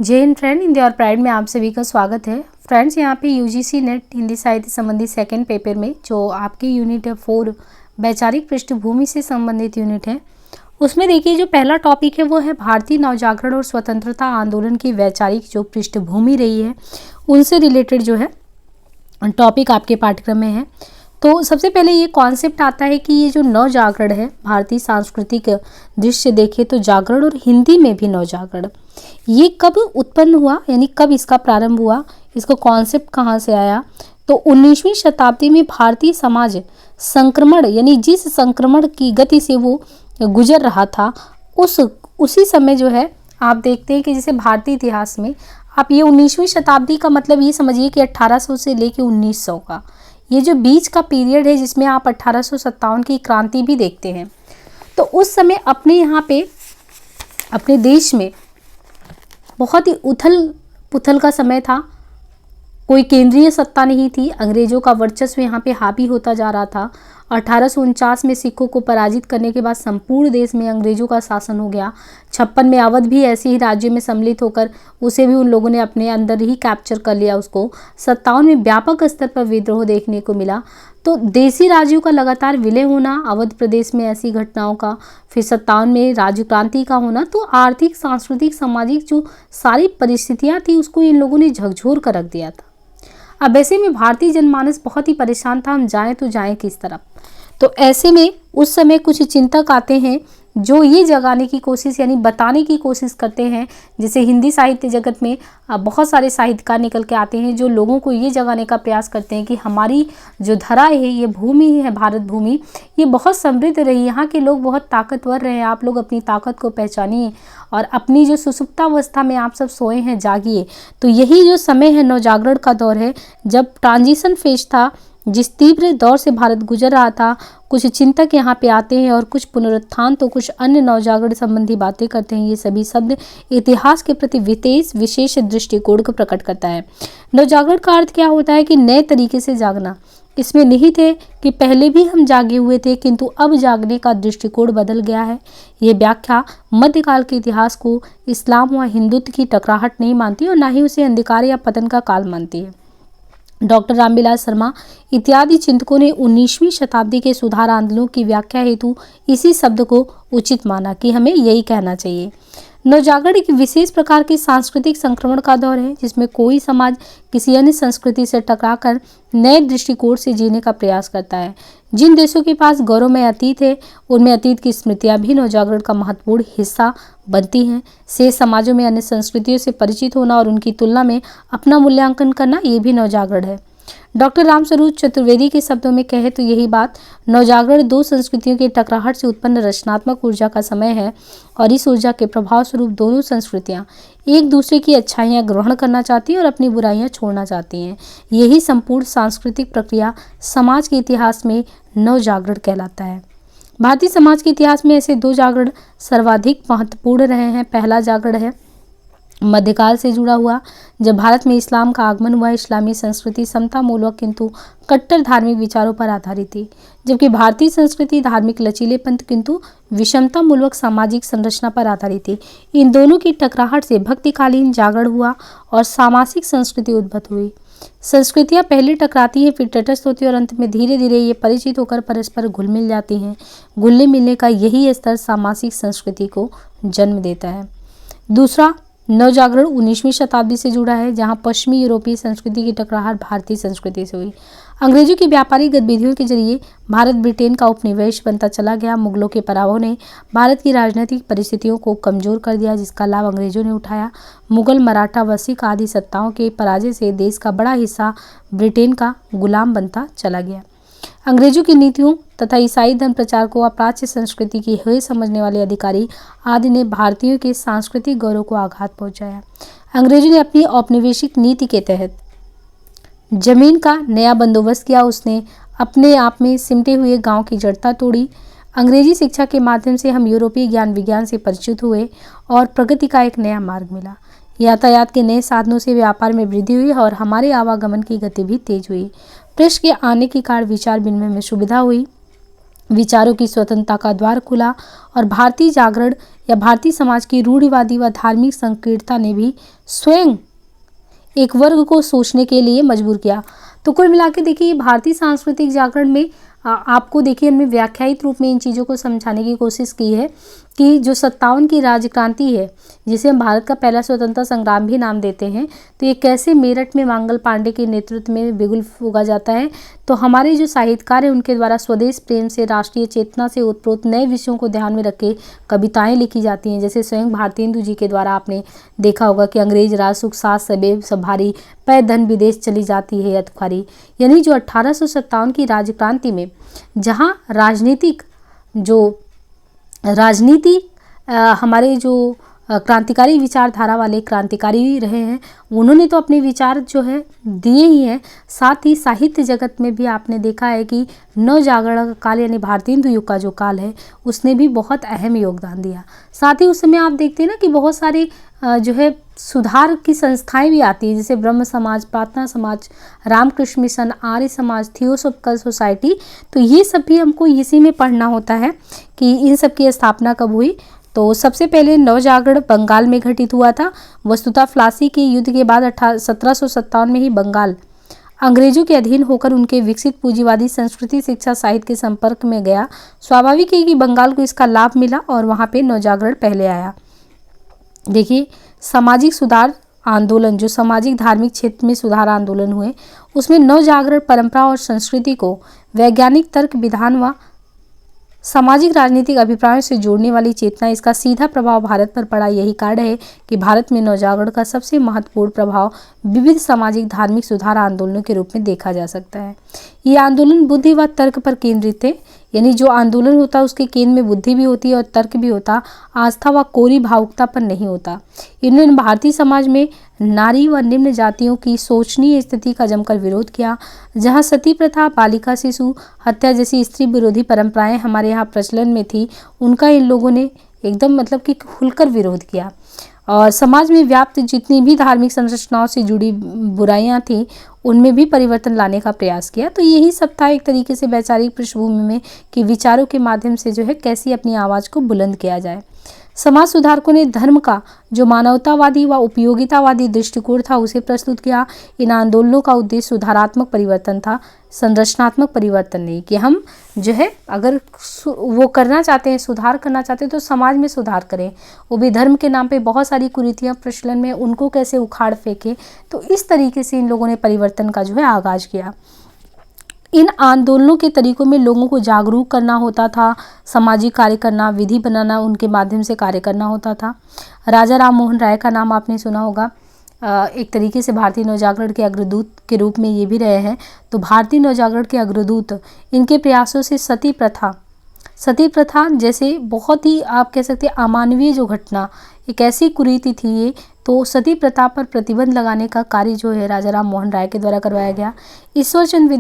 जय हिंद फ्रेंड, हिंदी और प्राइड में आप सभी का स्वागत है। फ्रेंड्स, यहाँ पे यूजीसी नेट हिंदी साहित्य संबंधी सेकंड पेपर में जो आपकी यूनिट है 4 वैचारिक पृष्ठभूमि से संबंधित यूनिट है, उसमें देखिए जो पहला टॉपिक है वो है भारतीय नवजागरण और स्वतंत्रता आंदोलन की वैचारिक जो पृष्ठभूमि रही है उनसे रिलेटेड जो है टॉपिक आपके पाठ्यक्रम में है। तो सबसे पहले ये कॉन्सेप्ट आता है कि ये जो नवजागरण है, भारतीय सांस्कृतिक दृश्य देखे तो जागरण और हिंदी में भी नवजागरण, ये कब उत्पन्न हुआ, यानी कब इसका प्रारंभ हुआ, इसको कॉन्सेप्ट कहाँ से आया। तो 19वीं शताब्दी में भारतीय समाज संक्रमण, यानी जिस संक्रमण की गति से वो गुजर रहा था उसी समय जो है आप देखते हैं कि जैसे भारतीय इतिहास में आप ये 19वीं शताब्दी का मतलब ये समझिए कि 1800 से लेके 1900 का ये जो बीच का पीरियड है जिसमें आप 1857 की क्रांति भी देखते हैं। तो उस समय अपने यहाँ पे अपने देश में बहुत ही उथल पुथल का समय था, कोई केंद्रीय सत्ता नहीं थी, अंग्रेजों का वर्चस्व यहाँ पे हावी होता जा रहा था। 1849 में सिखों को पराजित करने के बाद संपूर्ण देश में अंग्रेजों का शासन हो गया। 56 में अवध भी ऐसे ही राज्य में सम्मिलित होकर उसे भी उन लोगों ने अपने अंदर ही कैप्चर कर लिया उसको। 57 में व्यापक स्तर पर विद्रोह देखने को मिला। तो देसी राज्यों का लगातार विलय होना, अवध प्रदेश में ऐसी घटनाओं का, फिर 57 में राज्य क्रांति का होना, तो आर्थिक, सांस्कृतिक, सामाजिक जो सारी परिस्थितियाँ थी उसको इन लोगों ने झकझोर कर रख दिया था। अब ऐसे में भारतीय जनमानस बहुत ही परेशान था, हम जाएं तो जाएं किस तरफ। तो ऐसे में उस समय कुछ चिंतक आते हैं जो ये जगाने की कोशिश, यानी बताने की कोशिश करते हैं। जैसे हिंदी साहित्य जगत में बहुत सारे साहित्यकार निकल के आते हैं जो लोगों को ये जगाने का प्रयास करते हैं कि हमारी जो धरा है, ये भूमि है, भारत भूमि, ये बहुत समृद्ध रही, यहाँ के लोग बहुत ताकतवर रहे, आप लोग अपनी ताकत को पहचानिए और अपनी जो सुसुप्तावस्था में आप सब सोए हैं जागिए। तो यही जो समय है नवजागरण का दौर है, जब ट्रांजिशन फेज था, जिस तीव्र दौर से भारत गुजर रहा था। कुछ चिंतक यहाँ पे आते हैं और कुछ पुनरुत्थान तो कुछ अन्य नवजागरण संबंधी बातें करते हैं। ये सभी शब्द इतिहास के प्रति विशेष दृष्टिकोण को प्रकट करता है। नवजागरण का अर्थ क्या होता है कि नए तरीके से जागना। इसमें निहित है कि पहले भी हम जागे हुए थे किंतु अब जागने का दृष्टिकोण बदल गया है। ये व्याख्या मध्यकाल के इतिहास को इस्लाम व हिंदुत्व की टकराहट नहीं मानती और ना ही उसे अंधकार या पतन का काल मानती है। डॉक्टर रामविलास शर्मा इत्यादि चिंतकों ने 19वीं शताब्दी के सुधार आंदोलन की व्याख्या हेतु इसी शब्द को उचित माना कि हमें यही कहना चाहिए। नवजागरण एक विशेष प्रकार के सांस्कृतिक संक्रमण का दौर है जिसमें कोई समाज किसी अन्य संस्कृति से टकराकर नए दृष्टिकोण से जीने का प्रयास करता है। जिन देशों के पास गौरवमय अतीत है उनमें अतीत की स्मृतियां भी नवजागरण का महत्वपूर्ण हिस्सा बनती हैं। शेष समाजों में अन्य संस्कृतियों से परिचित होना और उनकी तुलना में अपना मूल्यांकन करना, ये भी नवजागरण है। डॉक्टर रामस्वरूप चतुर्वेदी के शब्दों में कहे तो यही बात, नवजागरण दो संस्कृतियों के टकराहट से उत्पन्न रचनात्मक ऊर्जा का समय है और इस ऊर्जा के प्रभाव स्वरूप दोनों संस्कृतियां एक दूसरे की अच्छाइयां ग्रहण करना चाहती हैं और अपनी बुराइयां छोड़ना चाहती हैं। यही संपूर्ण सांस्कृतिक प्रक्रिया समाज के इतिहास में नवजागरण कहलाता है। भारतीय समाज के इतिहास में ऐसे दो जागरण सर्वाधिक महत्वपूर्ण रहे हैं। पहला जागरण है मध्यकाल से जुड़ा हुआ, जब भारत में इस्लाम का आगमन हुआ। इस्लामी संस्कृति समता मूलक किंतु कट्टर धार्मिक विचारों पर आधारित थी, जबकि भारतीय संस्कृति धार्मिक लचीलेपन किंतु विषमता मूलक सामाजिक संरचना पर आधारित थी। इन दोनों की टकराहट से भक्तिकालीन जागरण हुआ और सामासिक संस्कृति उद्भूत हुई। संस्कृतियां पहले टकराती हैं, फिर तटस्थ होती हैं और अंत में धीरे धीरे ये परिचित होकर परस्पर घुल मिल जाती हैं। घुलने मिलने का यही स्तर सामासिक संस्कृति को जन्म देता है। दूसरा नवजागरण 19वीं शताब्दी से जुड़ा है, जहां पश्चिमी यूरोपीय संस्कृति की टकराहट भारतीय संस्कृति से हुई। अंग्रेजों की व्यापारिक गतिविधियों के जरिए भारत ब्रिटेन का उपनिवेश बनता चला गया। मुगलों के पराभव ने भारत की राजनीतिक परिस्थितियों को कमजोर कर दिया, जिसका लाभ अंग्रेजों ने उठाया। मुगल, मराठा व सिख आदि सत्ताओं के पराजय से देश का बड़ा हिस्सा ब्रिटेन का गुलाम बनता चला गया। अंग्रेजों की नीतियों तथा ईसाई धर्म प्रचार को अप्राच्य संस्कृति की है समझने वाले अधिकारी आदि ने भारतीयों के सांस्कृतिक गौरव को आघात पहुंचाया। अंग्रेजों ने अपनी औपनिवेशिक नीति के तहत जमीन का नया बंदोबस्त किया। उसने अपने आप में सिमटे हुए गांव की जड़ता तोड़ी। अंग्रेजी शिक्षा के माध्यम से हम यूरोपीय ज्ञान विज्ञान से परिचित हुए और प्रगति का एक नया मार्ग मिला। यातायात के नए साधनों से व्यापार में वृद्धि हुई और हमारे आवागमन की गति भी तेज हुई। प्रेस के आने के कारण विचार विनिमय में सुविधा हुई। विचारों की स्वतंत्रता का द्वार खुला और भारतीय जागरण या भारतीय समाज की रूढ़िवादी व धार्मिक संकीर्णता ने भी स्वयं एक वर्ग को सोचने के लिए मजबूर किया। तो कुल मिला के देखिए भारतीय सांस्कृतिक जागरण में आपको देखिए हमने व्याख्यायित रूप में इन चीज़ों को समझाने की कोशिश की है कि जो 57 की राज्य क्रांति है, जिसे हम भारत का पहला स्वतंत्रता संग्राम भी नाम देते हैं, तो ये कैसे मेरठ में मंगल पांडे के नेतृत्व में बिगुल फूंका जाता है। तो हमारे जो साहित्यकार हैं उनके द्वारा स्वदेश प्रेम से, राष्ट्रीय चेतना से ओतप्रोत नए विषयों को ध्यान में रख के कविताएं लिखी जाती हैं। जैसे स्वयं भारतेंदु जी के द्वारा आपने देखा होगा कि अंग्रेज राज सुख सास सबे सब भारी, पै धन विदेश चली जाती है अतखारी। यानी जो 1857 की राज्य क्रांति में जहाँ राजनीति हमारे जो क्रांतिकारी विचारधारा वाले क्रांतिकारी रहे हैं, उन्होंने तो अपने विचार जो है दिए ही हैं, साथ ही साहित्य जगत में भी आपने देखा है कि नवजागरण का काल यानी भारतेंदु युग का जो काल है उसने भी बहुत अहम योगदान दिया। साथ ही उस समय आप देखते हैं ना कि बहुत सारे जो है सुधार की संस्थाएं भी आती हैं, जैसे ब्रह्म समाज, प्रार्थना समाज, Ramakrishna mission, Arya Samaj, theosophical society. तो ये सब भी हमको इसी में पढ़ना होता है कि इन सब की स्थापना कब हुई। तो सबसे पहले नवजागरण बंगाल में घटित हुआ था। वस्तुतः प्लासी के युद्ध के बाद 1757 में ही बंगाल अंग्रेजों के अधीन होकर उनके विकसित पूंजीवादी संस्कृति, शिक्षा, साहित्य के संपर्क में गया। स्वाभाविक है कि बंगाल को इसका लाभ मिला और वहाँ पे नवजागरण पहले आया। देखिए सामाजिक सुधार आंदोलन, जो सामाजिक धार्मिक क्षेत्र में सुधार आंदोलन हुए, उसमें नवजागरण परंपरा और संस्कृति को वैज्ञानिक तर्क, विधान व सामाजिक राजनीतिक अभिप्रायों से जोड़ने वाली चेतना, इसका सीधा प्रभाव भारत पर पड़ा। यही कारण है कि भारत में नवजागरण का सबसे महत्वपूर्ण प्रभाव विविध सामाजिक धार्मिक सुधार आंदोलनों के रूप में देखा जा सकता है। ये आंदोलन बुद्धि व तर्क पर केंद्रित थे, यानी जो आंदोलन होता है उसके केंद्र में बुद्धि भी होती है और तर्क भी होता, आस्था व कोरी भावुकता पर नहीं होता। इन्होंने भारतीय समाज में नारी व निम्न जातियों की शोचनीय स्थिति का जमकर विरोध किया। जहां सती प्रथा, बालिका शिशु हत्या जैसी स्त्री विरोधी परंपराएं हमारे यहाँ प्रचलन में थी, उनका इन लोगों ने एकदम मतलब कि खुलकर विरोध किया। और समाज में व्याप्त जितनी भी धार्मिक संरचनाओं से जुड़ी बुराइयां थीं, उनमें भी परिवर्तन लाने का प्रयास किया। तो यही सब था एक तरीके से वैचारिक पृष्ठभूमि में कि विचारों के माध्यम से जो है कैसे अपनी आवाज़ को बुलंद किया जाए। समाज सुधारकों ने धर्म का जो मानवतावादी व उपयोगितावादी दृष्टिकोण था उसे प्रस्तुत किया। इन आंदोलनों का उद्देश्य सुधारात्मक परिवर्तन था, संरचनात्मक परिवर्तन नहीं, कि हम जो है अगर वो करना चाहते हैं, सुधार करना चाहते हैं तो समाज में सुधार करें। वो भी धर्म के नाम पे बहुत सारी कुरीतियाँ प्रचलन में, उनको कैसे उखाड़ फेंके। तो इस तरीके से इन लोगों ने परिवर्तन का जो है आगाज किया। इन आंदोलनों के तरीकों में लोगों को जागरूक करना होता था, सामाजिक कार्य करना, विधि बनाना, उनके माध्यम से कार्य करना होता था। राजा राम मोहन राय का नाम आपने सुना होगा, एक तरीके से भारतीय नवजागरण के अग्रदूत के रूप में ये भी रहे हैं। तो भारतीय नवजागरण के अग्रदूत, इनके प्रयासों से सती प्रथा जैसे बहुत ही आप कह सकते हैं अमानवीय जो घटना, एक ऐसी कुरीति थी ये, तो सती प्रथा पर प्रतिबंध लगाने का कार्य जो है राजा राम मोहन राय के द्वारा करवाया गया। ईश्वरचंद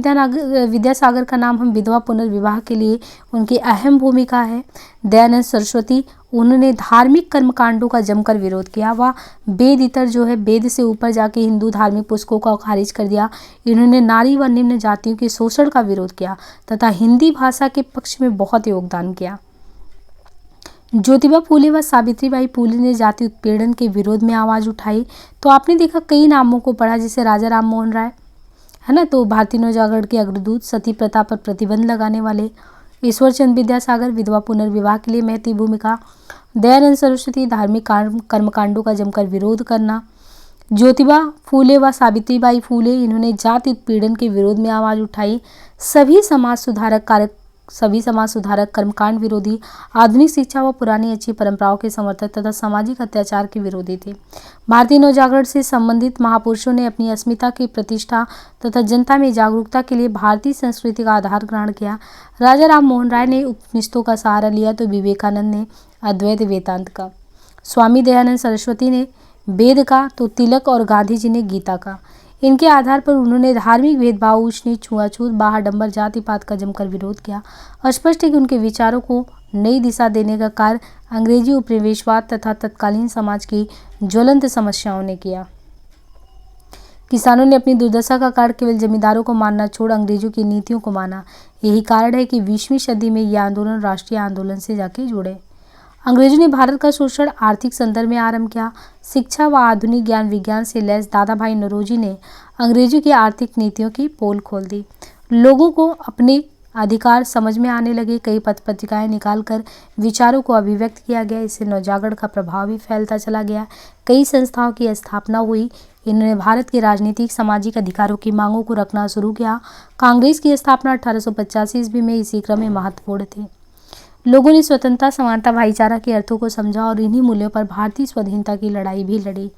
विद्यासागर का नाम हम विधवा पुनर्विवाह के लिए उनकी अहम भूमिका है। दयानंद सरस्वती, उन्होंने धार्मिक कर्मकांडों का जमकर विरोध किया। वह वेद इतर जो है वेद से ऊपर जाके हिंदू धार्मिक पुस्तकों का खारिज कर दिया। इन्होंने नारी व निम्न जातियों के शोषण का विरोध किया तथा हिंदी भाषा के पक्ष में बहुत योगदान किया। ज्योतिबा फूले व सावित्रीबाई फूले ने जाति उत्पीड़न के विरोध में आवाज़ उठाई। तो आपने देखा कई नामों को पढ़ा, जैसे राजा राम मोहन राय है ना, तो भारतीय नवजागरण के अग्रदूत, सती प्रथा पर प्रतिबंध लगाने वाले। ईश्वरचंद विद्यासागर, विधवा पुनर्विवाह के लिए महती भूमिका। दयानंद सरस्वती, धार्मिक कर्मकांडों का जमकर विरोध करना। ज्योतिबा फूले व सावित्रीबाई फूले, इन्होंने जाति उत्पीड़न के विरोध में आवाज़ उठाई। सभी समाज सुधारक कर्मकांड विरोधी, आधुनिक शिक्षा व पुरानी अच्छी परंपराओं के समर्थक तथा सामाजिक अत्याचार के विरोधी थे। भारतीय नवजागरण से संबंधित महापुरुषों ने अपनी अस्मिता की प्रतिष्ठा तथा जनता में जागरूकता के लिए भारतीय संस्कृति का आधार ग्रहण किया। राजा राम मोहन राय ने उपनिषदों का सहारा लिया तो विवेकानंद ने अद्वैत वेदांत का, स्वामी दयानंद सरस्वती ने वेद का, तो तिलक और गांधी जी ने गीता का। इनके आधार पर उन्होंने धार्मिक भेदभाव, ऊंच नीच, छुआछूत, बाहर जाति पात का जमकर विरोध किया। स्पष्ट है कि उनके विचारों को नई दिशा देने का कार्य अंग्रेजी उपनिवेशवाद तथा तत्कालीन समाज की ज्वलंत समस्याओं ने किया। किसानों ने अपनी दुर्दशा का कारण केवल जमींदारों को मानना छोड़ अंग्रेजों की नीतियों को माना। यही कारण है कि 20वीं सदी में यह आंदोलन राष्ट्रीय आंदोलन से जाके जुड़े। अंग्रेजों ने भारत का शोषण आर्थिक संदर्भ में आरंभ किया। शिक्षा व आधुनिक ज्ञान विज्ञान से लैस दादा भाई नौरोजी ने अंग्रेजों की आर्थिक नीतियों की पोल खोल दी। लोगों को अपने अधिकार समझ में आने लगे। कई पत्र पत्रिकाएं निकालकर विचारों को अभिव्यक्त किया गया। इससे नवजागरण का प्रभाव भी फैलता चला गया। कई संस्थाओं की स्थापना हुई। इन्होंने भारत के राजनीतिक सामाजिक अधिकारों की मांगों को रखना शुरू किया। कांग्रेस की स्थापना 1885 ईस्वी में इसी क्रम में महत्वपूर्ण थी। लोगों ने स्वतंत्रता, समानता, भाईचारा के अर्थों को समझा और इन्हीं मूल्यों पर भारतीय स्वाधीनता की लड़ाई भी लड़ी।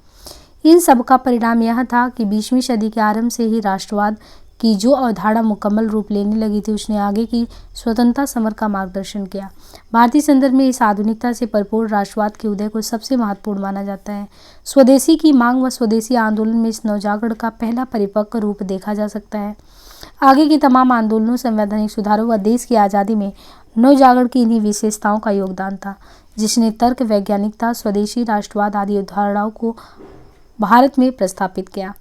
इन सब का परिणाम यह था कि 20वीं सदी के आरंभ से ही राष्ट्रवाद की जो अवधारणा मुकम्मल रूप लेने लगी थी, उसने आगे की स्वतंत्रता समर का मार्गदर्शन किया। भारतीय संदर्भ में इस आधुनिकता से भरपूर राष्ट्रवाद के उदय को सबसे महत्वपूर्ण माना जाता है। स्वदेशी की मांग व स्वदेशी आंदोलन में इस नवजागरण का पहला परिपक्व रूप देखा जा सकता है। आगे के तमाम आंदोलनों, संवैधानिक सुधारों व देश की आज़ादी में नवजागरण की इन्हीं विशेषताओं का योगदान था, जिसने तर्क, वैज्ञानिकता, स्वदेशी राष्ट्रवाद आदि अवधारणाओं को भारत में प्रस्थापित किया।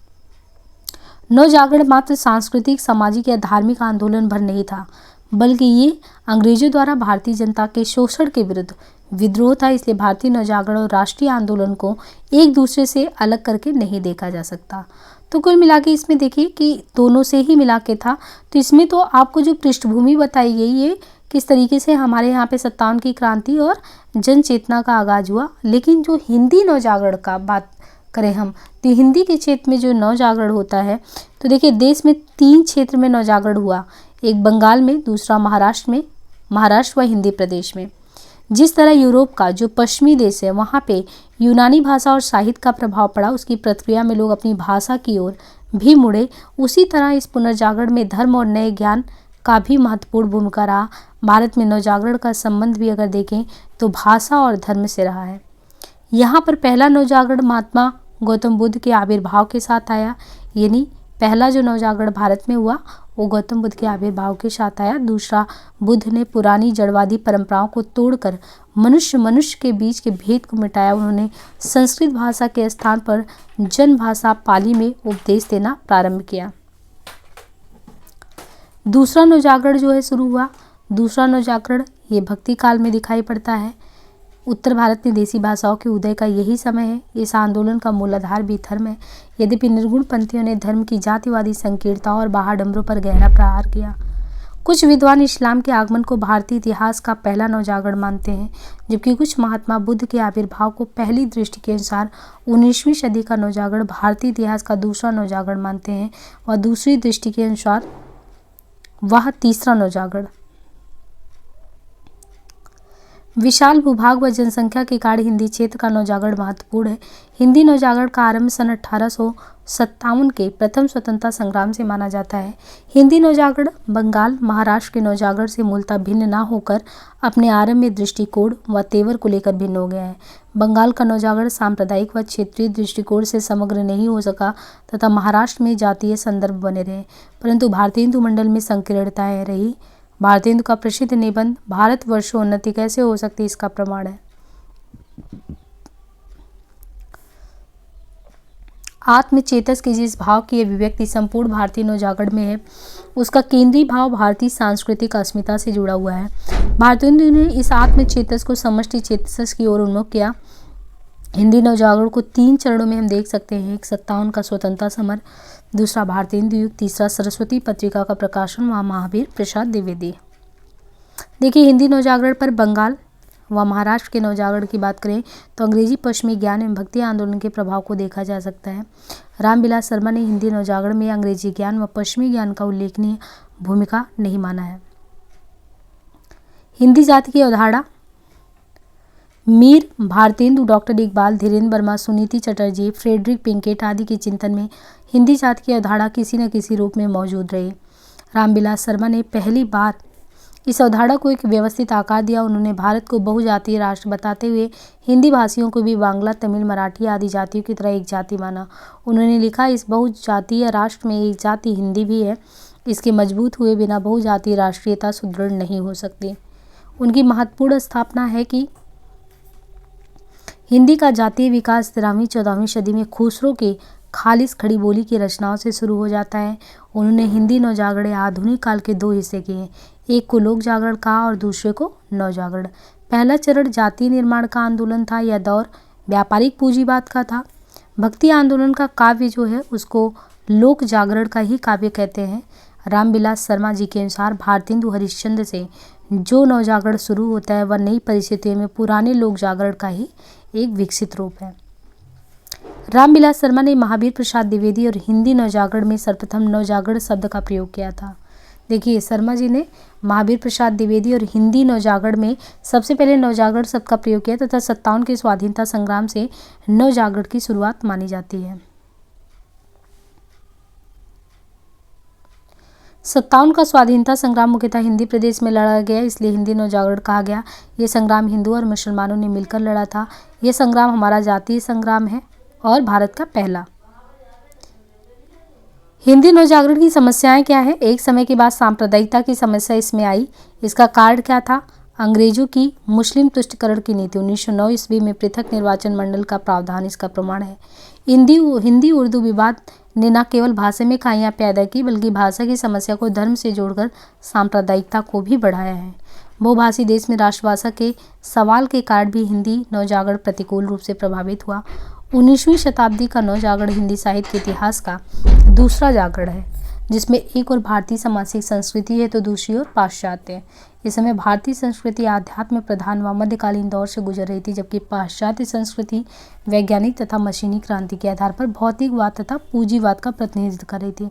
नवजागरण मात्र सांस्कृतिक, सामाजिक या धार्मिक आंदोलन भर नहीं था, बल्कि ये अंग्रेजों द्वारा भारतीय जनता के शोषण के विरुद्ध विद्रोह था। इसलिए भारतीय नवजागरण और राष्ट्रीय आंदोलन को एक दूसरे से अलग करके नहीं देखा जा सकता। तो कुल मिला के इसमें देखिए कि दोनों से ही मिला के था। तो इसमें तो आपको जो पृष्ठभूमि बताई गई, ये किस तरीके से हमारे यहाँ पे 57 की क्रांति और जन चेतना का आगाज हुआ। लेकिन जो हिंदी नवजागरण का बात करें हम, तो हिंदी के क्षेत्र में जो नवजागरण होता है, तो देखिए देश में 3 क्षेत्र में नवजागरण हुआ। एक बंगाल में, दूसरा महाराष्ट्र व हिंदी प्रदेश में। जिस तरह यूरोप का जो पश्चिमी देश है, वहाँ पे यूनानी भाषा और साहित्य का प्रभाव पड़ा, उसकी प्रतिक्रिया में लोग अपनी भाषा की ओर भी मुड़े। उसी तरह इस पुनर्जागरण में धर्म और नए ज्ञान का भी महत्वपूर्ण भूमिका रहा। भारत में नवजागरण का संबंध भी अगर देखें तो भाषा और धर्म से रहा है। यहाँ पर पहला नवजागरण महात्मा गौतम बुद्ध के आविर्भाव के साथ आया, यानी पहला जो नवजागरण भारत में हुआ वो गौतम बुद्ध के आविर्भाव के साथ आया। दूसरा, बुद्ध ने पुरानी जड़वादी परंपराओं को तोड़कर मनुष्य के बीच के भेद को मिटाया। उन्होंने संस्कृत भाषा के स्थान पर जन भाषा पाली में उपदेश देना प्रारंभ किया। दूसरा नवजागरण जो है शुरू हुआ। दूसरा नवजागरण ये भक्ति काल में दिखाई पड़ता है। उत्तर भारत में देसी भाषाओं के उदय का यही समय है। इस आंदोलन का मूल आधार भी धर्म है। यद्यपि निर्गुण पंथियों ने धर्म की जातिवादी संकीर्णताओं और बाहाडंबरों पर गहरा प्रहार किया। कुछ विद्वान इस्लाम के आगमन को भारतीय इतिहास का पहला नवजागरण मानते हैं, जबकि कुछ महात्मा बुद्ध के आविर्भाव को पहली दृष्टि के अनुसार 19वीं सदी का नवजागरण भारतीय इतिहास का दूसरा नवजागरण मानते हैं, और दूसरी दृष्टि के अनुसार वह तीसरा नवजागरण। विशाल भूभाग व जनसंख्या के कारण हिंदी क्षेत्र का नवजागरण महत्वपूर्ण है। हिंदी नवजागरण का आरंभ सन 1857 के प्रथम स्वतंत्रता संग्राम से माना जाता है। हिंदी नवजागरण बंगाल, महाराष्ट्र के नवजागरण से मूलतः भिन्न न होकर अपने आरंभ में दृष्टिकोण व तेवर को लेकर भिन्न हो गया है। बंगाल का नवजागरण सांप्रदायिक व क्षेत्रीय दृष्टिकोण से समग्र नहीं हो सका तथा महाराष्ट्र में जातीय संदर्भ बने रहे, परंतु भारतीय हिंदू मंडल में संकीर्णताएं रही। भारतीय हिंदू का प्रसिद्ध निबंध भारतवर्षों उन्नति कैसे हो सकती, इसका प्रमाण है। आत्म चेतस के जिस भाव की अभिव्यक्ति संपूर्ण भारतीय नवजागरण में है, उसका केंद्रीय भाव भारतीय सांस्कृतिक अस्मिता से जुड़ा हुआ है। भारतीय हिंदू ने इस आत्म चेतस को समष्टि चेतस की ओर उन्मुख किया। हिंदी नवजागरण को 3 चरणों में हम देख सकते हैं। एक 57 का स्वतंत्रता समर, दूसरा भारतीय हिंदू युग, तीसरा सरस्वती पत्रिका का प्रकाशन व महावीर प्रसाद द्विवेदी। देखिए हिंदी नवजागरण पर बंगाल व महाराष्ट्र के नवजागरण की बात करें तो अंग्रेजी पश्चिमी ज्ञान एवं भक्ति आंदोलन के प्रभाव को देखा जा सकता है। रामविलास शर्मा ने हिंदी नवजागरण में अंग्रेजी ज्ञान व पश्चिमी ज्ञान का उल्लेखनीय भूमिका नहीं माना है। हिंदी जाति की अवधारणा मीर, भारतीय हिंदू, doctor Iqbal, Dhirendra Verma, Suniti Chatterji, Frederic Pincott आदि के चिंतन में हिंदी जाति की अवधारणा किसी न किसी रूप में मौजूद रही। रामविलास शर्मा ने पहली बार इस अवधारणा को एक व्यवस्थित आकार दिया। उन्होंने भारत को बहुजातीय राष्ट्र बताते हुए हिंदी भाषियों को भी बांग्ला, तमिल, मराठी आदि जातियों की तरह एक जाति माना। उन्होंने लिखा, इस बहुजातीय राष्ट्र में एक जाति हिंदी भी है। इसके मजबूत हुए बिना बहुजातीय राष्ट्रीयता सुदृढ़ नहीं हो सकती। उनकी महत्वपूर्ण स्थापना है कि हिंदी का जातीय विकास 13वीं 14वीं सदी में खुसरो के खालिस खड़ी बोली की रचनाओं से शुरू हो जाता है। उन्होंने हिंदी नवजागरण आधुनिक काल के 2 हिस्से किए, एक को लोक जागरण कहा और दूसरे को नवजागरण। पहला चरण जातीय निर्माण का आंदोलन था, यह दौर व्यापारिक पूंजीवाद का था। भक्ति आंदोलन का काव्य जो है उसको लोक जागरण का ही काव्य कहते हैं। रामविलास शर्मा जी के अनुसार भारतेंदु हरिश्चंद्र से जो नवजागरण शुरू होता है वह नई परिस्थितियों में पुराने लोक जागरण का ही एक विकसित रूप है। रामविलास शर्मा ने महावीर प्रसाद द्विवेदी और हिंदी नवजागरण में सर्वप्रथम नवजागरण शब्द का प्रयोग किया था। देखिए, शर्मा जी ने महावीर प्रसाद द्विवेदी और हिंदी नवजागरण में सबसे पहले नवजागरण शब्द का प्रयोग किया तथा 57 के स्वाधीनता संग्राम से नवजागरण की शुरुआत मानी जाती है। 57 का स्वाधीनता संग्राम मुख्यतः हिंदी प्रदेश में लड़ा गया, इसलिए हिंदी नवजागरण कहा गया। ये संग्राम हिंदू और मुसलमानों ने मिलकर लड़ा था। ये संग्राम हमारा जातीय संग्राम है और भारत का पहला। हिंदी नवजागरण की समस्याएं क्या है? एक समय के बाद सांप्रदायिकता की समस्या इसमें आई। इसका कारण क्या था? अंग्रेजों की मुस्लिम तुष्टिकरण की नीति। 1909 ईस्वी में पृथक निर्वाचन मंडल का प्रावधान इसका प्रमाण है। हिंदी उर्दू विवाद ने न केवल भाषा में खाइयां पैदा की बल्कि भाषा की समस्या को धर्म से जोड़कर सांप्रदायिकता को भी बढ़ाया है। बहुभाषी देश में राष्ट्रभाषा के सवाल के कारण भी हिंदी नवजागरण प्रतिकूल रूप से प्रभावित हुआ। 19वीं शताब्दी का नवजागरण हिंदी साहित्य के इतिहास का दूसरा जागरण है, जिसमें एक और भारतीय सामाजिक संस्कृति है तो दूसरी ओर पाश्चात्य। इस समय भारतीय संस्कृति आध्यात्म प्रधान व मध्यकालीन दौर से गुजर रही थी, जबकि पाश्चात्य संस्कृति वैज्ञानिक तथा मशीनी क्रांति के आधार पर भौतिकवाद तथा पूंजीवाद का प्रतिनिधित्व कर रही थी।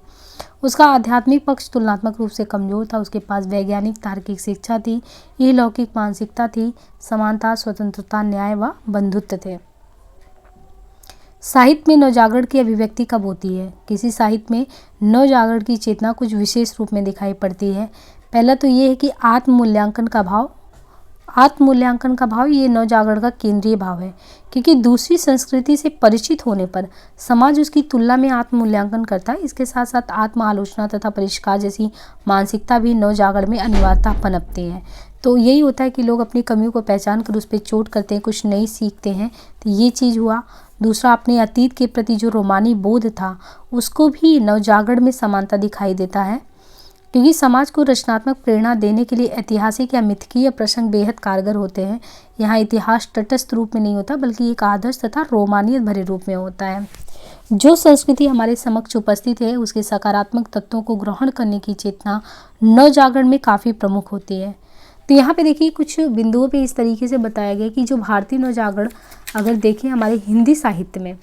उसका आध्यात्मिक पक्ष तुलनात्मक रूप से कमजोर था। उसके पास वैज्ञानिक तार्किक शिक्षा थी, अलौकिक मानसिकता थी, समानता, स्वतंत्रता, न्याय व बंधुत्व थे। साहित्य में नवजागरण की अभिव्यक्ति कब होती है? किसी साहित्य में नवजागरण की चेतना कुछ विशेष रूप में दिखाई पड़ती है। पहला तो ये है कि आत्ममूल्यांकन का भाव ये नवजागरण का केंद्रीय भाव है, क्योंकि दूसरी संस्कृति से परिचित होने पर समाज उसकी तुलना में आत्ममूल्यांकन करता है। इसके साथ साथ आत्म आलोचना तथा परिष्कार जैसी मानसिकता भी नवजागरण में अनिवार्यता पनपती है। तो यही होता है कि लोग अपनी कमियों को पहचान कर उस पर चोट करते हैं, कुछ नई सीखते हैं, तो ये चीज़ हुआ। दूसरा, अपने अतीत के प्रति जो रोमानी बोध था उसको भी नवजागरण में समानता दिखाई देता है, क्योंकि समाज को रचनात्मक प्रेरणा देने के लिए ऐतिहासिक या मिथकीय प्रसंग बेहद कारगर होते हैं। यहाँ इतिहास तटस्थ रूप में नहीं होता बल्कि एक आदर्श तथा रोमानियत भरे रूप में होता है। जो संस्कृति हमारे समक्ष उपस्थित है उसके सकारात्मक तत्वों को ग्रहण करने की चेतना नवजागरण में काफ़ी प्रमुख होती है। तो यहाँ पे देखिए कुछ बिंदुओं पे इस तरीके से बताया गया कि जो भारतीय नवजागरण अगर देखें हमारे हिंदी साहित्य में,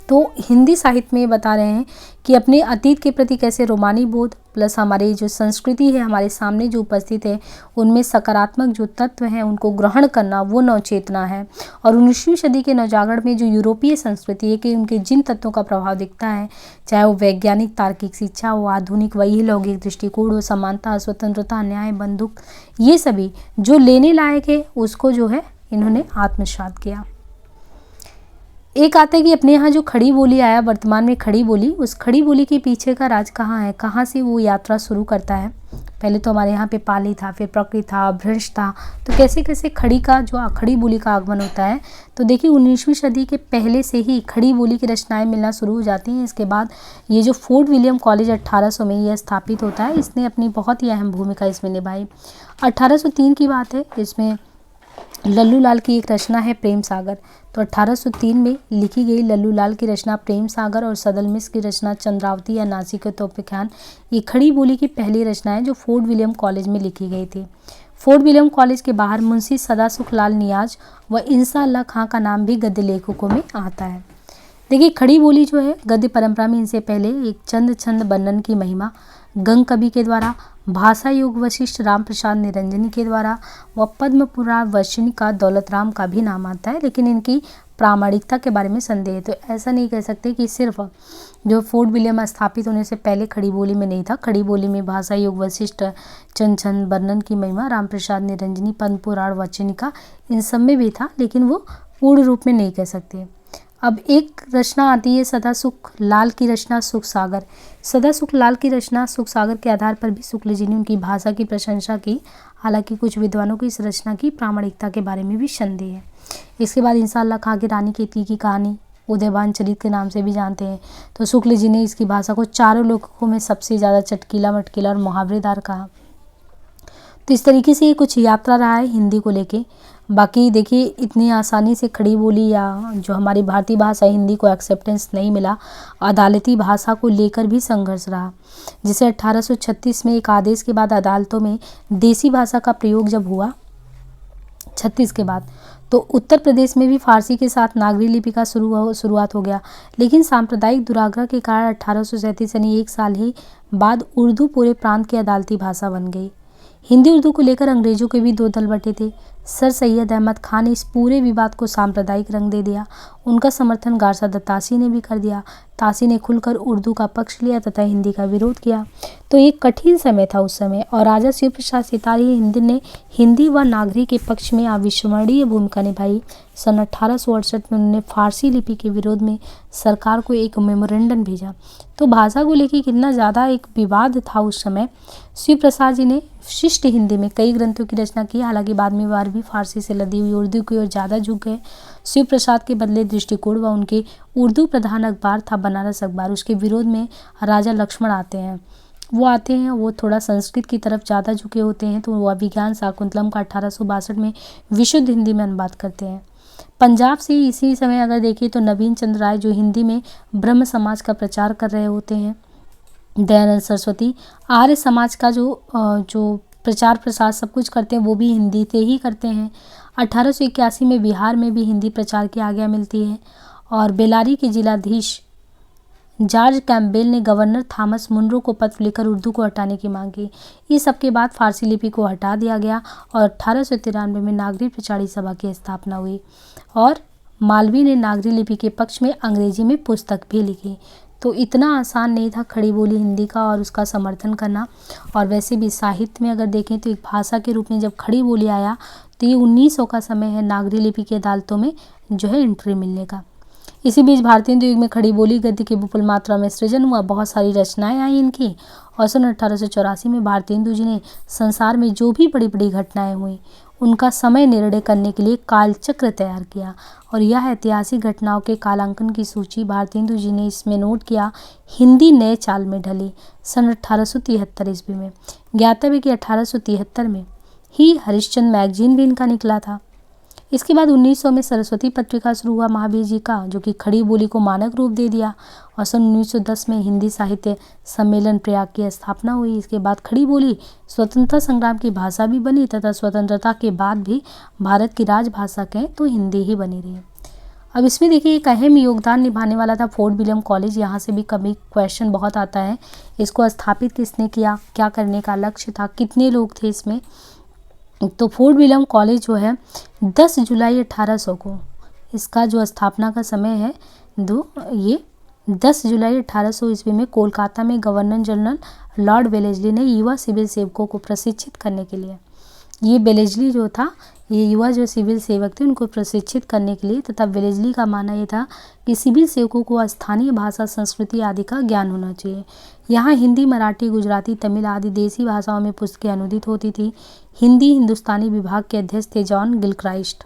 तो हिंदी साहित्य में बता रहे हैं कि अपने अतीत के प्रति कैसे रोमानी बोध प्लस हमारी जो संस्कृति है हमारे सामने जो उपस्थित है उनमें सकारात्मक जो तत्व हैं उनको ग्रहण करना, वो नवचेतना है। और 19वीं सदी के नवजागरण में जो यूरोपीय संस्कृति है कि उनके जिन तत्वों का प्रभाव दिखता है, चाहे वो वैज्ञानिक तार्किक शिक्षा हो, आधुनिक वही लौकिक दृष्टिकोण हो, समानता, स्वतंत्रता, न्याय, बंधुक, ये सभी जो लेने लायक है उसको जो है इन्होंने आत्मसात किया। एक आता है कि अपने यहाँ जो खड़ी बोली आया, वर्तमान में खड़ी बोली, उस खड़ी बोली के पीछे का राज कहाँ है, कहाँ से वो यात्रा शुरू करता है। पहले तो हमारे यहाँ पे पाली था, फिर प्रकृत था, भ्रंश था, तो कैसे कैसे खड़ी का जो खड़ी बोली का आगमन होता है। तो देखिए 19वीं सदी के पहले से ही खड़ी बोली की रचनाएं मिलना शुरू हो जाती हैं। इसके बाद ये जो फोर्ट विलियम कॉलेज 1800 में यह स्थापित होता है, इसने अपनी बहुत ही अहम भूमिका इसमें निभाई। 1803 की बात है, इसमें लल्लू लाल की एक रचना है प्रेम सागर। तो 1803 में लिखी गई लल्लू लाल की रचना प्रेम सागर और सदल मिश्र की रचना चंद्रावती या नासिकोपख्यान, ये खड़ी बोली की पहली रचना है जो फोर्ट विलियम कॉलेज में लिखी गई थी। फोर्ट विलियम कॉलेज के बाहर मुंशी सदासुख लाल नियाज व इंसा अल्लाह खां का नाम भी गद्य लेखकों में आता है। देखिए खड़ी बोली जो है गद्य परंपरा में इनसे पहले एक चंद छंद वर्णन की महिमा गंग कवि के द्वारा, भाषा योग वशिष्ठ राम प्रसाद निरंजनी के द्वारा व पद्म पुराण वर्षिणी का दौलत राम का भी नाम आता है, लेकिन इनकी प्रामाणिकता के बारे में संदेह है। तो ऐसा नहीं कह सकते कि सिर्फ जो फोर्ट विलियम स्थापित होने से पहले खड़ी बोली में नहीं था। खड़ी बोली में भाषा योग वशिष्ठ, चंद छंद वर्णन की महिमा, राम प्रसाद निरंजनी, पद्म पुराण वर्षिणी का, इन सब में भी था, लेकिन वो पूर्ण रूप में नहीं कह सकते। अब एक रचना आती है सदासुख लाल की रचना सुख सागर। सदासुख लाल की रचना सुख सागर के आधार पर भी शुक्ल जी ने उनकी भाषा की प्रशंसा की, हालांकि कुछ विद्वानों को इस रचना की प्रामाणिकता के बारे में भी संदेह है। इसके बाद इंसा अल्लाह खां की रानी केतकी की कहानी उदयभान चरित के नाम से भी जानते हैं। तो शुक्ल जी ने इसकी भाषा को चारों लोकों में सबसे ज़्यादा चटकीला मटकीला और मुहावरेदार कहा। तो इस तरीके से ये कुछ यात्रा रहा है हिंदी को लेके। बाकी देखिए इतनी आसानी से खड़ी बोली या जो हमारी भारतीय भाषा हिंदी को एक्सेप्टेंस नहीं मिला, अदालती भाषा को लेकर भी संघर्ष रहा। जिसे 1836 में एक आदेश के बाद अदालतों में देसी भाषा का प्रयोग जब हुआ 36 के बाद, तो उत्तर प्रदेश में भी फारसी के साथ नागरी लिपि का शुरुआत हो गया। लेकिन सांप्रदायिक दुराग्रह के कारण 1837 यानी 1 साल ही बाद उर्दू पूरे प्रांत की अदालती भाषा बन गई। हिंदी उर्दू को लेकर अंग्रेजों के भी 2 दल बटे थे। सर सैयद अहमद खान ने इस पूरे विवाद को सांप्रदायिक रंग दे दिया। उनका समर्थन गारसाद तासी ने भी कर दिया। तासी ने खुलकर उर्दू का पक्ष लिया तथा हिंदी का विरोध किया। तो एक कठिन समय था उस समय, और राजा शिव प्रसाद सितारी ने हिंदी व नागरी के पक्ष में अविस्मरणीय भूमिका निभाई। सन 1868 में उन्होंने फारसी लिपि के विरोध में सरकार को एक मेमोरेंडम भेजा। तो भाषा को लेकर कितना ज़्यादा एक विवाद था उस समय। शिव प्रसाद जी ने शिष्ट हिंदी में कई ग्रंथों की रचना की। हालांकि बाद में बार भी फारसी से लदी हुई उर्दू की ओर ज़्यादा झुक गए। शिव प्रसाद के बदले दृष्टिकोण व उनके उर्दू प्रधान अखबार था बनारस अखबार, उसके विरोध में राजा लक्ष्मण आते हैं। वो थोड़ा संस्कृत की तरफ ज़्यादा झुके होते हैं। तो वो अभिज्ञान शाकुंतलम का 1862 में विशुद्ध हिंदी में अनुवाद करते हैं। पंजाब से इसी समय अगर देखिए तो नवीन चंद्र राय जो हिंदी में ब्रह्म समाज का प्रचार कर रहे होते हैं। दयानंद सरस्वती आर्य समाज का जो प्रचार प्रसार सब कुछ करते हैं वो भी हिंदी से ही करते हैं। 1881 में बिहार में भी हिंदी प्रचार की आज्ञा मिलती है। और बेलारी के जिलाधीश जॉर्ज कैम्पबेल ने गवर्नर थॉमस मुनरो को पत्र लिखकर उर्दू को हटाने की मांग की। इस सब के बाद फारसी लिपि को हटा दिया गया और 1893 में नागरी प्रचारी सभा की स्थापना हुई और मालवीय ने नागरी लिपि के पक्ष में अंग्रेजी में पुस्तक भी लिखी। तो इतना आसान नहीं था खड़ी बोली हिंदी का और उसका समर्थन करना। और वैसे भी साहित्य में अगर देखें तो एक भाषा के रूप में जब खड़ी बोली आया तो ये 1900 का समय है नागरी लिपि की अदालतों में जो है एंट्री मिलने का। इसी बीच भारतीय हिंदी युग में खड़ी बोली गद्य की विपुल मात्रा में सृजन हुआ। बहुत सारी रचनाएं आई इनकी। और सन 1884 में भारतीय हिंदू जी ने संसार में जो भी बड़ी बड़ी घटनाएं हुई उनका समय निर्णय करने के लिए कालचक्र तैयार किया। और यह ऐतिहासिक घटनाओं के कालांकन की सूची भारतीय हिंदू जी ने इसमें नोट किया। हिंदी नए चाल में ढली सन 1873 ईस्वी में। ज्ञातव्य है कि 1873 में ही हरिश्चंद्र मैगजीन भी इनका निकला था। इसके बाद 1900 में सरस्वती पत्रिका शुरू हुआ महावीर जी का, जो कि खड़ी बोली को मानक रूप दे दिया। और सन 1910 में हिंदी साहित्य सम्मेलन प्रयाग की स्थापना हुई। इसके बाद खड़ी बोली स्वतंत्रता संग्राम की भाषा भी बनी तथा स्वतंत्रता के बाद भी भारत की राजभाषा कहें तो हिंदी ही बनी रही। अब इसमें देखिए एक अहम योगदान निभाने वाला था फोर्ट विलियम कॉलेज। यहाँ से भी कभी क्वेश्चन बहुत आता है, इसको स्थापित किसने किया, क्या करने का लक्ष्य था, कितने लोग थे इसमें। तो फोर्ट विलियम कॉलेज जो है 10 जुलाई 1800 को इसका जो स्थापना का समय है ये 10 जुलाई 1800 ईस्वी में कोलकाता में गवर्नर जनरल लॉर्ड वेलेस्ली ने युवा सिविल सेवकों को प्रशिक्षित करने के लिए, ये वेलेस्ली जो था ये युवा जो सिविल सेवक थे उनको प्रशिक्षित करने के लिए, तथा वेलेस्ली का मानना ये था कि सिविल सेवकों को स्थानीय भाषा संस्कृति आदि का ज्ञान होना चाहिए। यहाँ हिंदी, मराठी, गुजराती, तमिल आदि देसी भाषाओं में पुस्तकें अनुदित होती थी। हिंदी हिंदुस्तानी विभाग के अध्यक्ष थे जॉन गिलक्राइस्ट।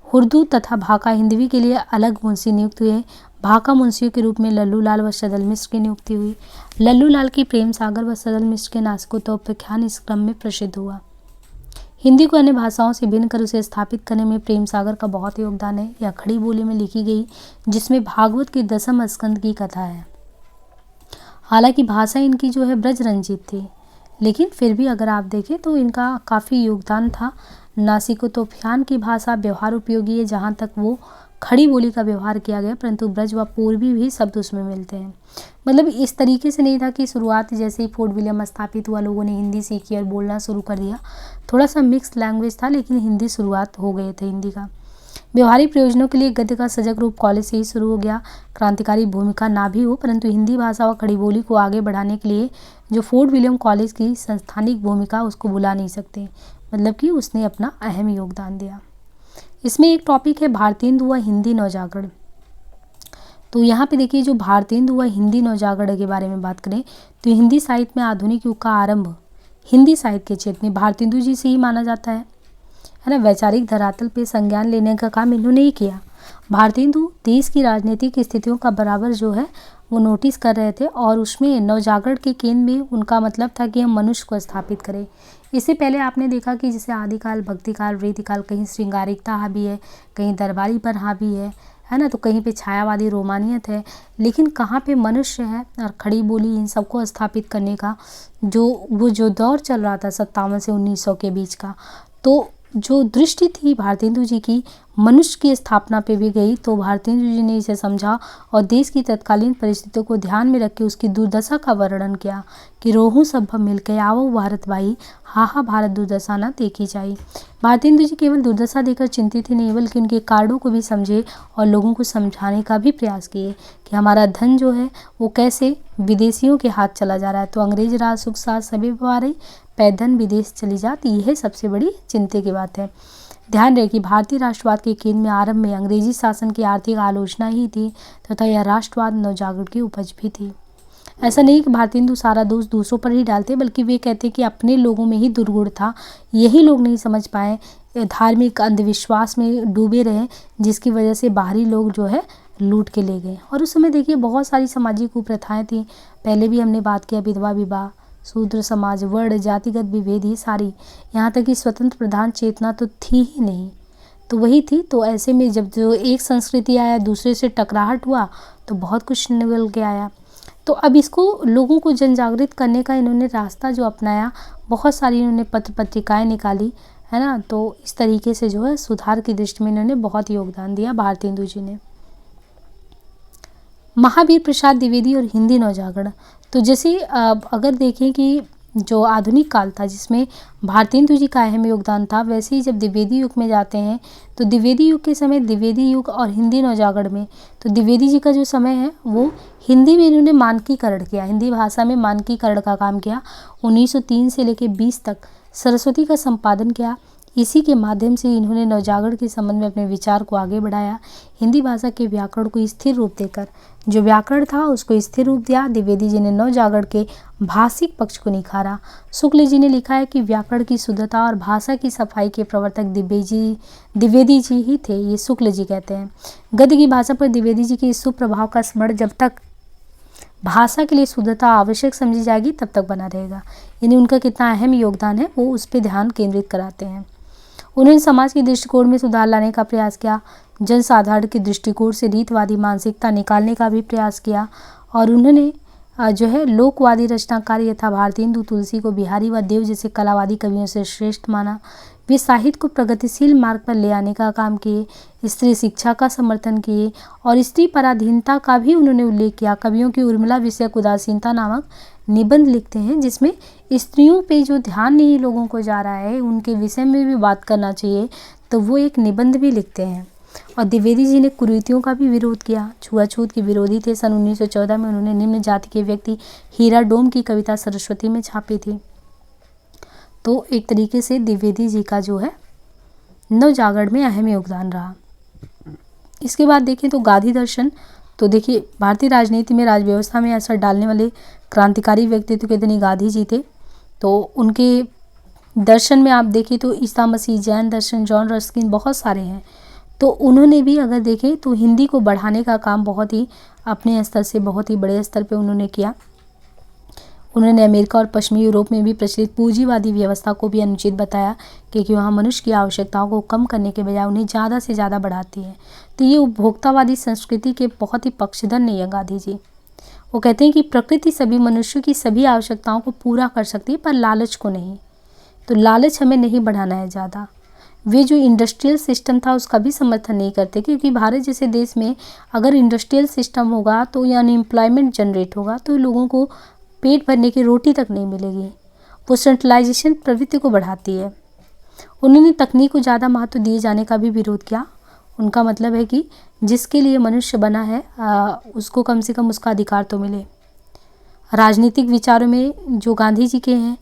उर्दू तथा भाका हिंदवी के लिए अलग मुंशी नियुक्त हुए। भाका मुंशियों के रूप में लल्लू लाल व सदल मिश्र की नियुक्ति हुई। लल्लू लाल की प्रेम सागर व सदल मिश्र के नासिकोपख्यान इस क्रम में प्रसिद्ध हुआ। हिंदी को अन्य भाषाओं से भिन्न कर उसे स्थापित करने में प्रेम सागर का बहुत योगदान है। यह खड़ी बोली में लिखी गई जिसमें भागवत के 10वें स्कंद की कथा है। हालांकि भाषा इनकी जो है ब्रज रंजित थी, लेकिन फिर भी अगर आप देखें तो इनका काफ़ी योगदान था। नासिकोपख्यान की भाषा व्यवहार उपयोगी है जहाँ तक वो खड़ी बोली का व्यवहार किया गया, परंतु ब्रज व पूर्वी भी शब्द उसमें मिलते हैं। मतलब इस तरीके से नहीं था कि शुरुआत जैसे ही फोर्ट विलियम स्थापित हुआ लोगों ने हिंदी सीखी और बोलना शुरू कर दिया। थोड़ा सा मिक्स लैंग्वेज था, लेकिन हिंदी शुरुआत हो गए थे हिंदी का। व्यवहारिक प्रयोजनों के लिए गद्य का सजग रूप कॉलेज से ही शुरू हो गया। क्रांतिकारी भूमिका ना भी हो, परंतु हिंदी भाषा व खड़ी बोली को आगे बढ़ाने के लिए जो फोर्ट विलियम कॉलेज की संस्थानिक भूमिका उसको भुला नहीं सकते, मतलब कि उसने अपना अहम योगदान दिया। इसमें एक टॉपिक है भारतीय हिंदू व हिंदी नवजागरण। तो यहाँ पे देखिए जो भारतीय हिंदू व हिंदी नवजागरण के बारे में बात करें तो हिंदी साहित्य में आधुनिक युग का आरंभ हिंदी साहित्य के क्षेत्र में भारतीय हिंदू जी से ही माना जाता है ना। वैचारिक धरातल पे संज्ञान लेने का काम इन्होंने ही किया। भारतेंदु देश की राजनीतिक स्थितियों का बराबर जो है वो नोटिस कर रहे थे और उसमें नवजागरण के केंद्र में उनका मतलब था कि हम मनुष्य को स्थापित करें। इससे पहले आपने देखा कि जैसे आदिकाल, भक्तिकाल, वृत्तिकाल, कहीं श्रृंगारिकता हावी है, कहीं दरबारी पर हावी है ना, तो कहीं पे छायावादी रोमानियत है, लेकिन कहाँ पे मनुष्य है और खड़ी बोली इन सबको स्थापित करने का जो दौर चल रहा था 57 से 1900 के बीच का, तो जो दृष्टि थी भारतेंदु जी की मनुष्य की स्थापना पे भी गई। तो भारतेंदु जी ने इसे समझा और देश की तत्कालीन परिस्थितियों को ध्यान में रख के उसकी दुर्दशा का वर्णन किया कि रोहू सब मिलके आवो भारत भाई, हा भारत दुर्दशा न देखी जाई। भारतेंदु जी केवल दुर्दशा देकर चिंतित ही नहीं बल्कि उनके कार्यों को भी समझे और लोगों को समझाने का भी प्रयास किए कि हमारा धन जो है वो कैसे विदेशियों के हाथ चला जा रहा है। तो अंग्रेज राज सुख साथ सभी पवारे, पैदन विदेश चली जाती, यह सबसे बड़ी चिंता की बात है। ध्यान रहे कि भारतीय राष्ट्रवाद के केंद्र में आरंभ में अंग्रेजी शासन की आर्थिक आलोचना ही थी तथा यह राष्ट्रवाद नवजागरण की उपज भी थी। ऐसा नहीं कि भारतेंदु सारा दोष दूसरों पर ही डालते, बल्कि वे कहते कि अपने लोगों में ही दुर्गुण था, यही लोग नहीं समझ पाए, धार्मिक अंधविश्वास में डूबे रहे, जिसकी वजह से बाहरी लोग जो है लूट के ले गए। और उस समय देखिए बहुत सारी सामाजिक कुप्रथाएं थी, पहले भी हमने बात किया, विधवा विवाह, शूद्र समाज, वर्ण, जातिगत विभेद, ये सारी, यहाँ तक कि स्वतंत्र प्रधान चेतना तो थी ही नहीं, तो वही थी। तो ऐसे में जब जो एक संस्कृति आया दूसरे से टकराहट हुआ तो बहुत कुछ निकल के आया। तो अब इसको लोगों को जन जागृत करने का इन्होंने रास्ता जो अपनाया, बहुत सारी इन्होंने पत्र पत्रिकाएं निकाली, है ना। तो इस तरीके से जो है सुधार की दृष्टि में इन्होंने बहुत योगदान दिया भारतेंदु जी ने। महावीर प्रसाद द्विवेदी और हिंदी नवजागरण, तो जैसे अगर देखें कि जो आधुनिक काल था जिसमें भारतेंदु जी का अहम योगदान था, वैसे ही जब द्विवेदी युग में जाते हैं तो द्विवेदी युग के समय द्विवेदी युग और हिंदी नवजागरण में, तो द्विवेदी जी का जो समय है वो हिंदी में इन्होंने मानकीकरण किया, हिंदी भाषा में मानकीकरण का काम किया। 1903 से लेकर 20 तक सरस्वती का संपादन किया। इसी के माध्यम से इन्होंने नवजागरण के संबंध में अपने विचार को आगे बढ़ाया। हिंदी भाषा के व्याकरण को स्थिर रूप देकर, जो व्याकरण था उसको स्थिर रूप दिया। द्विवेदी जी ने नवजागरण के भाषिक पक्ष को निखारा। शुक्ल जी ने लिखा है कि व्याकरण की शुद्धता और भाषा की सफाई के प्रवर्तक द्विवेदी जी ही थे, ये शुक्ल जी कहते हैं। गद्य की भाषा पर द्विवेदी जी के इस सुप्रभाव का स्मरण जब तक भाषा के लिए शुद्धता आवश्यक समझी जाएगी तब तक बना रहेगा। यानी उनका कितना अहम योगदान है वो उस पर ध्यान केंद्रित कराते हैं। उन्होंने समाज के दृष्टिकोण में सुधार लाने का प्रयास किया, जनसाधारण के दृष्टिकोण से रीतवादी मानसिकता निकालने का भी प्रयास किया और उन्होंने जो है लोकवादी रचनाकार यथा भारतेंदु, तुलसी को बिहारी व देव जैसे कलावादी कवियों से श्रेष्ठ माना। वे साहित्य को प्रगतिशील मार्ग पर ले आने का काम किए, स्त्री शिक्षा का समर्थन किए और स्त्री पराधीनता का भी उन्होंने उल्लेख किया। कवियों की उर्मिला विषयक उदासीनता नामक निबंध लिखते हैं जिसमें स्त्रियों पे जो ध्यान नहीं लोगों को जा रहा है उनके विषय में भी बात करना चाहिए, तो वो एक निबंध भी लिखते हैं। और द्विवेदी जी ने कुरीतियों का भी विरोध किया, छुआछूत के विरोधी थे। सन 1914 में उन्होंने निम्न जाति के व्यक्ति हीरा डोम की कविता सरस्वती में छापी थी। तो एक तरीके से द्विवेदी जी का जो है नवजागरण में अहम योगदान रहा। इसके बाद देखें तो गांधी दर्शन, तो देखिए भारतीय राजनीति में राजव्यवस्था में असर डालने वाले क्रांतिकारी व्यक्तित्व के धनी गांधी जी थे। तो उनके दर्शन में आप देखिए तो ईसा मसीह, जैन दर्शन, जॉन रस्किन, बहुत सारे हैं। तो उन्होंने भी अगर देखें तो हिंदी को बढ़ाने का काम बहुत ही अपने स्तर से बहुत ही बड़े स्तर पे उन्होंने किया। उन्होंने अमेरिका और पश्चिमी यूरोप में भी प्रचलित पूंजीवादी व्यवस्था को भी अनुचित बताया क्योंकि वहाँ मनुष्य की आवश्यकताओं को कम करने के बजाय उन्हें ज़्यादा से ज़्यादा बढ़ाती है। तो ये उपभोक्तावादी संस्कृति के बहुत ही पक्षधर नहीं है गांधी जी। वो कहते हैं कि प्रकृति सभी मनुष्यों की सभी आवश्यकताओं को पूरा कर सकती है पर लालच को नहीं। तो लालच हमें नहीं बढ़ाना है ज़्यादा। वे जो इंडस्ट्रियल सिस्टम था उसका भी समर्थन नहीं करते क्योंकि भारत जैसे देश में अगर इंडस्ट्रियल सिस्टम होगा तो यानी एम्प्लॉयमेंट जनरेट होगा तो लोगों को पेट भरने की रोटी तक नहीं मिलेगी। वो सेंट्रलाइजेशन प्रवृत्ति को बढ़ाती है। उन्होंने तकनीक को ज़्यादा महत्व दिए जाने का भी विरोध किया। उनका मतलब है कि जिसके लिए मनुष्य बना है उसको कम से कम उसका अधिकार तो मिले। राजनीतिक विचारों में जो गांधी जी के हैं,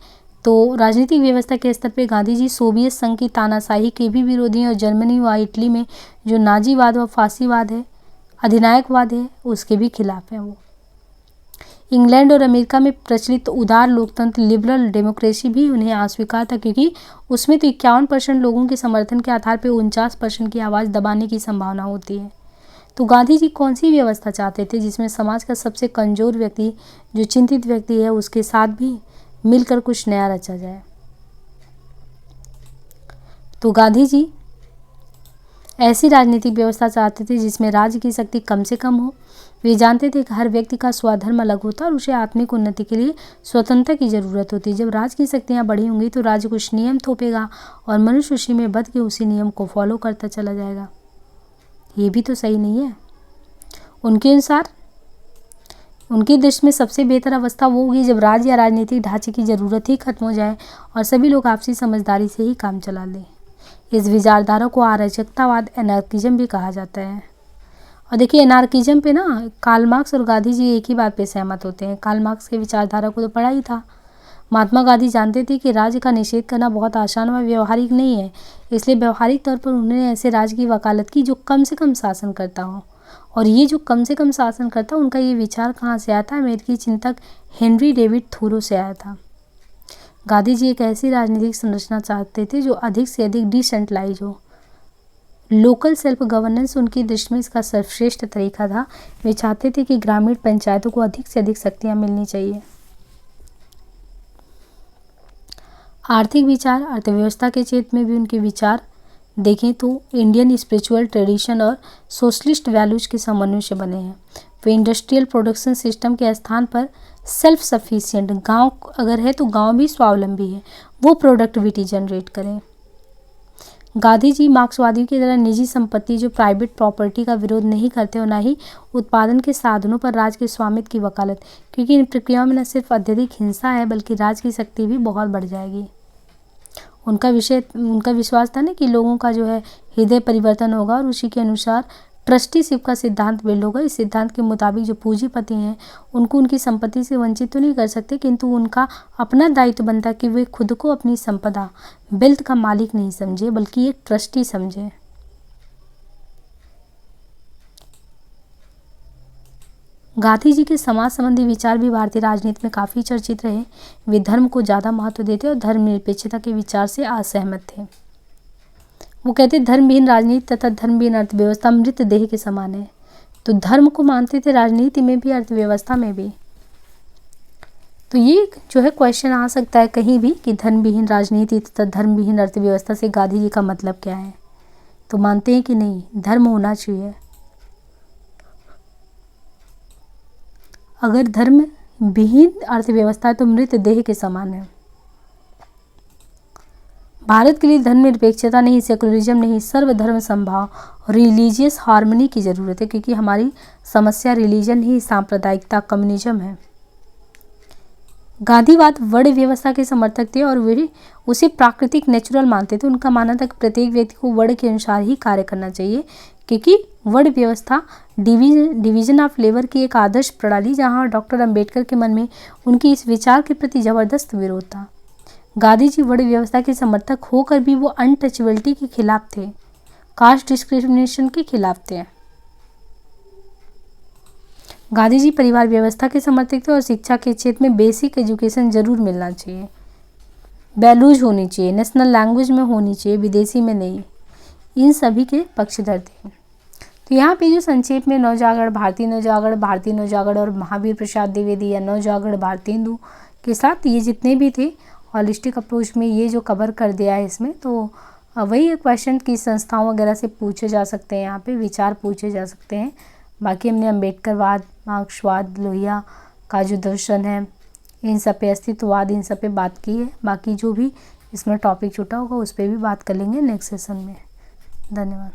तो राजनीतिक व्यवस्था के स्तर पे गांधी जी सोवियत संघ की तानाशाही के भी विरोधी हैं और जर्मनी व इटली में जो नाजीवाद व फांसीवाद है, अधिनायकवाद है, उसके भी खिलाफ हैं वो। इंग्लैंड और अमेरिका में प्रचलित उदार लोकतंत्र लिबरल डेमोक्रेसी भी उन्हें अस्वीकार था, क्योंकि उसमें तो 51% लोगों के समर्थन के आधार पर 49% की आवाज़ दबाने की संभावना होती है। तो गांधी जी कौन सी व्यवस्था चाहते थे जिसमें समाज का सबसे कमज़ोर व्यक्ति, जो चिंतित व्यक्ति है, उसके साथ भी मिलकर कुछ नया रचा जाए। तो गांधी जी ऐसी राजनीतिक व्यवस्था चाहते थे जिसमें राज्य की शक्ति कम से कम हो। वे जानते थे कि हर व्यक्ति का स्वधर्म अलग होता है और उसे आत्मिक उन्नति के लिए स्वतंत्रता की जरूरत होती है। जब राज्य की शक्तियाँ बड़ी होंगी तो राज्य कुछ नियम थोपेगा और मनुष्य उसी में बंध के उसी नियम को फॉलो करता चला जाएगा। ये भी तो सही नहीं है। उनके अनुसार, उनकी दृष्टि में सबसे बेहतर अवस्था वो होगी जब राज्य या राजनीतिक ढांचे की ज़रूरत ही खत्म हो जाए और सभी लोग आपसी समझदारी से ही काम चला लें। इस विचारधारा को अराजकतावाद, एनार्किज्म भी कहा जाता है। और देखिए, एनार्किज्म पे ना कार्ल मार्क्स और गांधी जी एक ही बात पे सहमत होते हैं। कार्ल मार्क्स के विचारधारा को तो पढ़ा ही था। महात्मा गांधी जानते थे कि राज्य का निषेध करना बहुत आसान व व्यवहारिक नहीं है, इसलिए व्यवहारिक तौर पर उन्होंने ऐसे राज्य की वकालत की जो कम से कम शासन करता हो। और ये जो कम से कम शासन करता, उनका ये विचार कहाँ से आया था? अमेरिकी चिंतक हेनरी डेविड थोरो से आया था। गांधी जी एक ऐसी राजनीतिक संरचना चाहते थे जो अधिक से अधिक डिसेंट्रलाइज हो। लोकल सेल्फ गवर्नेंस उनकी दृष्टि में इसका सर्वश्रेष्ठ तरीका था। वे चाहते थे कि ग्रामीण पंचायतों को अधिक से अधिक शक्तियाँ मिलनी चाहिए। आर्थिक विचार, अर्थव्यवस्था के क्षेत्र में भी उनके विचार देखें तो इंडियन स्पिरिचुअल ट्रेडिशन और सोशलिस्ट वैल्यूज के समन्वय से बने हैं। वे इंडस्ट्रियल प्रोडक्शन सिस्टम के स्थान पर सेल्फ सफिशिएंट, गांव अगर है तो गांव भी स्वावलंबी है, वो प्रोडक्टिविटी जनरेट करें। गांधी जी मार्क्सवादियों की तरह निजी संपत्ति, जो प्राइवेट प्रॉपर्टी का विरोध नहीं करते और न ही उत्पादन के साधनों पर राज्य के स्वामित्व की वकालत, क्योंकि इन प्रक्रियाओं में न सिर्फ अत्यधिक हिंसा है बल्कि राज्य की शक्ति भी बहुत बढ़ जाएगी। उनका विश्वास था ना कि लोगों का जो है हृदय परिवर्तन होगा और उसी के अनुसार ट्रस्टीशिप का सिद्धांत बिल्ड होगा। इस सिद्धांत के मुताबिक जो पूंजीपति हैं उनको उनकी संपत्ति से वंचित तो नहीं कर सकते, किंतु उनका अपना दायित्व बनता है कि वे खुद को अपनी संपदा, वेल्थ का मालिक नहीं समझे बल्कि एक ट्रस्टी समझे। गांधी जी के समाज संबंधी विचार भी भारतीय राजनीति में काफ़ी चर्चित रहे। वे धर्म को ज़्यादा महत्व देते और धर्मनिरपेक्षता के विचार से असहमत थे। वो कहते धर्मविहीन राजनीति तथा धर्मविहीन अर्थव्यवस्था मृत देह के समान है। तो धर्म को मानते थे राजनीति में भी, अर्थव्यवस्था में भी। तो ये जो है क्वेश्चन आ सकता है कहीं भी कि धर्मविहीन राजनीति तथा धर्मविहीन अर्थव्यवस्था से गांधी जी का मतलब क्या है। तो मानते हैं कि नहीं, धर्म होना चाहिए। अगर धर्म विहीन अर्थव्यवस्था तो मृत देह के समान है। भारत के लिए धर्मनिरपेक्षता नहीं, सेकुलरिज्म नहीं, सर्वधर्म संभाव, रिलीजियस हार्मनी की ज़रूरत है, क्योंकि हमारी समस्या रिलीजन ही, सांप्रदायिकता, कम्युनिज्म है। गांधीवाद वर्ण व्यवस्था के समर्थक थे और वे उसे प्राकृतिक, नेचुरल मानते थे। उनका मानना था कि प्रत्येक व्यक्ति को वर्ण के अनुसार ही कार्य करना चाहिए, क्योंकि वर्ण व्यवस्था डिवीजन ऑफ लेबर की एक आदर्श प्रणाली, जहां डॉक्टर अंबेडकर के मन में उनकी इस विचार के प्रति जबरदस्त विरोध था। गांधी जी वर्ण व्यवस्था के समर्थक होकर भी वो अनटचेबिलिटी के खिलाफ थे, कास्ट डिस्क्रिमिनेशन के खिलाफ थे। गांधी जी परिवार व्यवस्था के समर्थक थे और शिक्षा के क्षेत्र में बेसिक एजुकेशन जरूर मिलना चाहिए, वैल्यूज होनी चाहिए, नेशनल लैंग्वेज में होनी चाहिए, विदेशी में नहीं। इन सभी के पक्षधर थे। तो यहाँ पे जो संक्षेप में नवजागरण, भारतीय नवजागरण और महावीर प्रसाद द्विवेदी या नवजागरण भारतीय हिंदू के साथ ये जितने भी थे हॉलिस्टिक अप्रोच में ये जो कवर कर दिया है इसमें, तो वही क्वेश्चन की संस्थाओं वगैरह से पूछे जा सकते हैं, यहाँ पे विचार पूछे जा सकते हैं। बाकी हमने अम्बेडकरवाद, मार्क्सवाद, लोहिया का जो दर्शन है, इन सब पे, अस्तित्ववाद, इन सब पे बात की है। बाकी जो भी इसमें टॉपिक छूटा होगा उस पर भी बात कर लेंगे नेक्स्ट सेशन में। धन्यवाद।